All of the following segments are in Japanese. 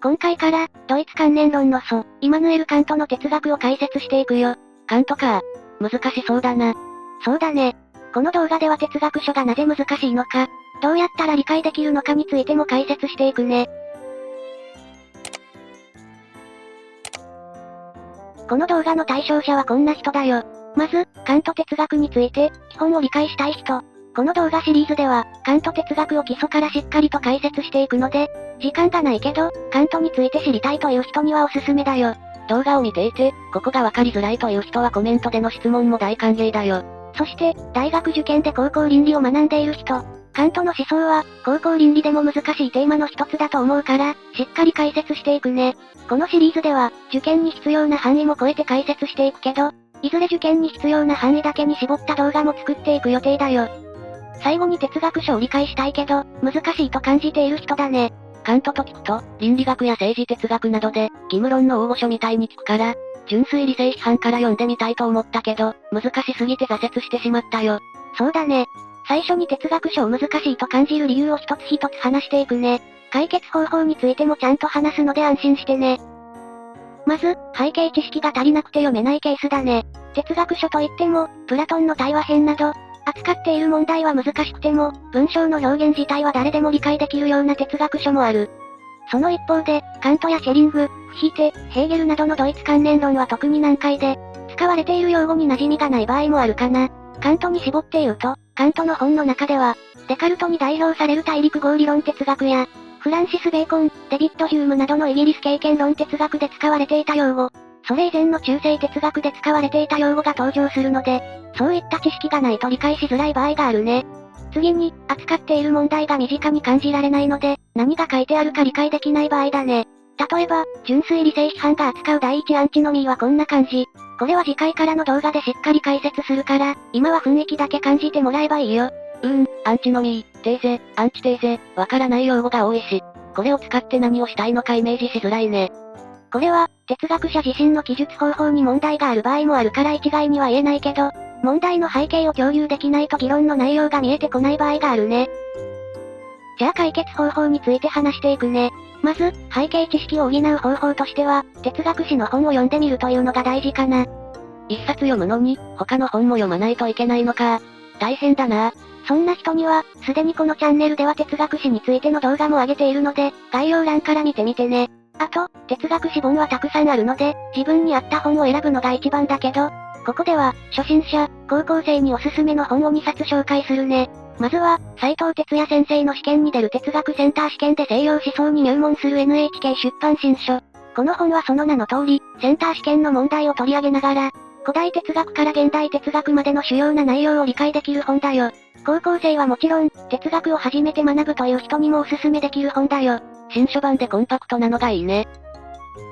今回から、ドイツ観念論の祖、イマヌエル・カントの哲学を解説していくよ。カントか。難しそうだな。そうだね。この動画では哲学書がなぜ難しいのか、どうやったら理解できるのかについても解説していくね。この動画の対象者はこんな人だよ。まず、カント哲学について、基本を理解したい人。この動画シリーズでは、カント哲学を基礎からしっかりと解説していくので、時間がないけど、カントについて知りたいという人にはおすすめだよ。動画を見ていて、ここがわかりづらいという人はコメントでの質問も大歓迎だよ。そして、大学受験で高校倫理を学んでいる人。カントの思想は、高校倫理でも難しいテーマの一つだと思うから、しっかり解説していくね。このシリーズでは、受験に必要な範囲も超えて解説していくけど、いずれ受験に必要な範囲だけに絞った動画も作っていく予定だよ。最後に哲学書を理解したいけど、難しいと感じている人だね。カントと聞くと、倫理学や政治哲学などで、義務論の大御所みたいに聞くから、純粋理性批判から読んでみたいと思ったけど、難しすぎて挫折してしまったよ。そうだね。最初に哲学書を難しいと感じる理由を一つ一つ話していくね。解決方法についてもちゃんと話すので安心してね。まず、背景知識が足りなくて読めないケースだね。哲学書といっても、プラトンの対話編など、扱っている問題は難しくても、文章の表現自体は誰でも理解できるような哲学書もある。その一方で、カントやシェリング、フヒーテ、ヘーゲルなどのドイツ観念論は特に難解で、使われている用語に馴染みがない場合もあるかな。カントに絞って言うと、カントの本の中では、デカルトに代表される大陸合理論哲学や、フランシス・ベーコン、デビッド・ヒュームなどのイギリス経験論哲学で使われていた用語、それ以前の中世哲学で使われていた用語が登場するので、そういった知識がないと理解しづらい場合があるね。次に、扱っている問題が身近に感じられないので、何が書いてあるか理解できない場合だね。例えば、純粋理性批判が扱う第一アンチノミーはこんな感じ。これは次回からの動画でしっかり解説するから、今は雰囲気だけ感じてもらえばいいよ。アンチノミー、テーゼ、アンチテーゼ、わからない用語が多いし、これを使って何をしたいのかイメージしづらいね。これは、哲学者自身の記述方法に問題がある場合もあるから一概には言えないけど、問題の背景を共有できないと議論の内容が見えてこない場合があるね。じゃあ解決方法について話していくね。まず、背景知識を補う方法としては、哲学史の本を読んでみるというのが大事かな。一冊読むのに、他の本も読まないといけないのか。大変だな。そんな人には、すでにこのチャンネルでは哲学史についての動画も上げているので、概要欄から見てみてね。あと、哲学史本はたくさんあるので、自分に合った本を選ぶのが一番だけど、ここでは、初心者、高校生におすすめの本を2冊紹介するね。まずは、斉藤哲也先生の試験に出る哲学センター試験で西洋思想に入門する NHK 出版新書。この本はその名の通り、センター試験の問題を取り上げながら、古代哲学から現代哲学までの主要な内容を理解できる本だよ。高校生はもちろん、哲学を初めて学ぶという人にもおすすめできる本だよ。新書版でコンパクトなのがいいね。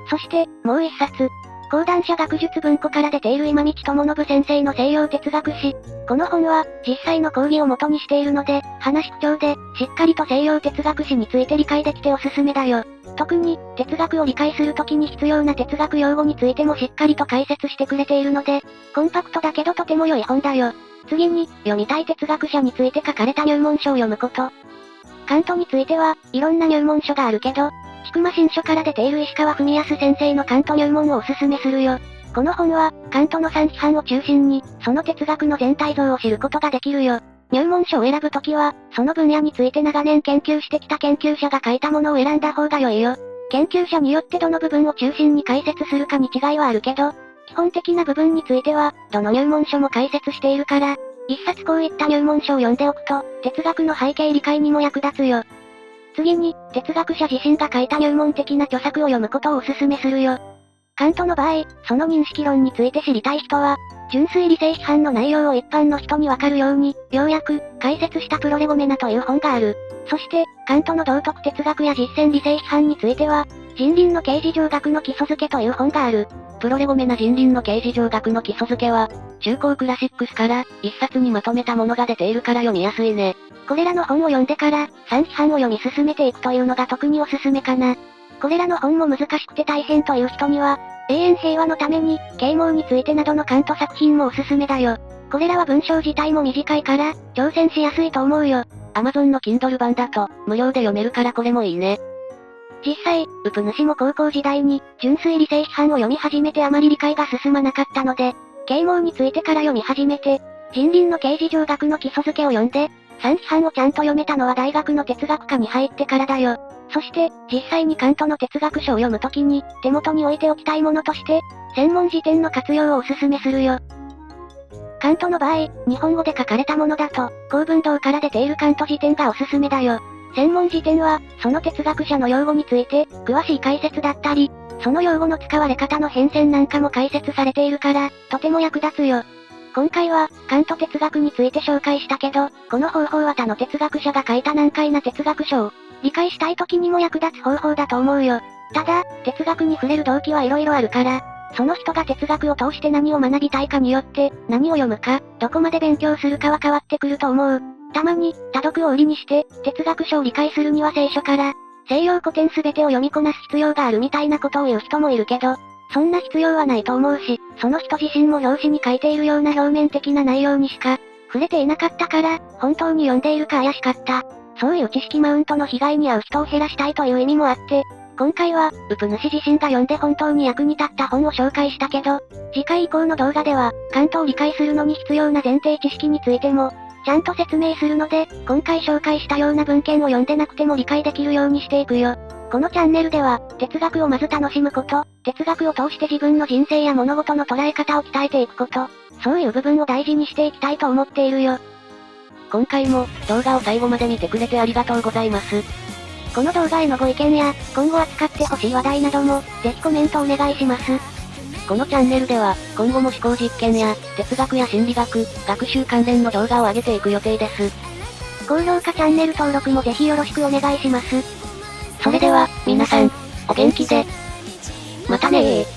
そして、もう一冊。講談社学術文庫から出ている今道智信先生の西洋哲学史。この本は、実際の講義を元にしているので、話口調で、しっかりと西洋哲学史について理解できておすすめだよ。特に、哲学を理解するときに必要な哲学用語についてもしっかりと解説してくれているので、コンパクトだけどとても良い本だよ。次に、読みたい哲学者について書かれた入門書を読むこと。カントについては、いろんな入門書があるけど、菊間新書から出ている石川文康先生のカント入門をおすすめするよ。この本は、カントの3批判を中心に、その哲学の全体像を知ることができるよ。入門書を選ぶときは、その分野について長年研究してきた研究者が書いたものを選んだ方が良いよ。研究者によってどの部分を中心に解説するかに違いはあるけど、基本的な部分については、どの入門書も解説しているから、一冊こういった入門書を読んでおくと、哲学の背景理解にも役立つよ。次に、哲学者自身が書いた入門的な著作を読むことをお勧めするよ。カントの場合、その認識論について知りたい人は、純粋理性批判の内容を一般の人にわかるように、要約、解説したプロレゴメナという本がある。そして、カントの道徳哲学や実践理性批判については、人倫の形事上学の基礎づけという本がある。プロレゴメナ人倫の形事上学の基礎づけは、中高クラシックスから一冊にまとめたものが出ているから読みやすいね。これらの本を読んでから、3批判を読み進めていくというのが特におすすめかな。これらの本も難しくて大変という人には、永遠平和のために、啓蒙についてなどのカント作品もおすすめだよ。これらは文章自体も短いから、挑戦しやすいと思うよ。Amazon の Kindle 版だと、無料で読めるからこれもいいね。実際、ウプ主も高校時代に、純粋理性批判を読み始めてあまり理解が進まなかったので、啓蒙についてから読み始めて、人倫の形事上学の基礎付けを読んで、三批判をちゃんと読めたのは大学の哲学科に入ってからだよ。そして、実際にカントの哲学書を読むときに、手元に置いておきたいものとして、専門辞典の活用をおすすめするよ。カントの場合、日本語で書かれたものだと、公文堂から出ているカント辞典がおすすめだよ。専門辞典は、その哲学者の用語について、詳しい解説だったり、その用語の使われ方の変遷なんかも解説されているから、とても役立つよ。今回は、カント哲学について紹介したけど、この方法は他の哲学者が書いた難解な哲学書を、理解したい時にも役立つ方法だと思うよ。ただ、哲学に触れる動機はいろいろあるから、その人が哲学を通して何を学びたいかによって、何を読むか、どこまで勉強するかは変わってくると思う。たまに、多読を売りにして、哲学書を理解するには聖書から、西洋古典すべてを読みこなす必要があるみたいなことを言う人もいるけど、そんな必要はないと思うし、その人自身も表紙に書いているような表面的な内容にしか、触れていなかったから、本当に読んでいるか怪しかった。そういう知識マウントの被害に遭う人を減らしたいという意味もあって、今回は、ウプ主自身が読んで本当に役に立った本を紹介したけど、次回以降の動画では、カントを理解するのに必要な前提知識についても、ちゃんと説明するので、今回紹介したような文献を読んでなくても理解できるようにしていくよ。このチャンネルでは、哲学をまず楽しむこと、哲学を通して自分の人生や物事の捉え方を鍛えていくこと、そういう部分を大事にしていきたいと思っているよ。今回も、動画を最後まで見てくれてありがとうございます。この動画へのご意見や、今後扱ってほしい話題なども、ぜひコメントお願いします。このチャンネルでは、今後も思考実験や、哲学や心理学、学習関連の動画を上げていく予定です。高評価チャンネル登録もぜひよろしくお願いします。それでは、皆さん、お元気で。またねー。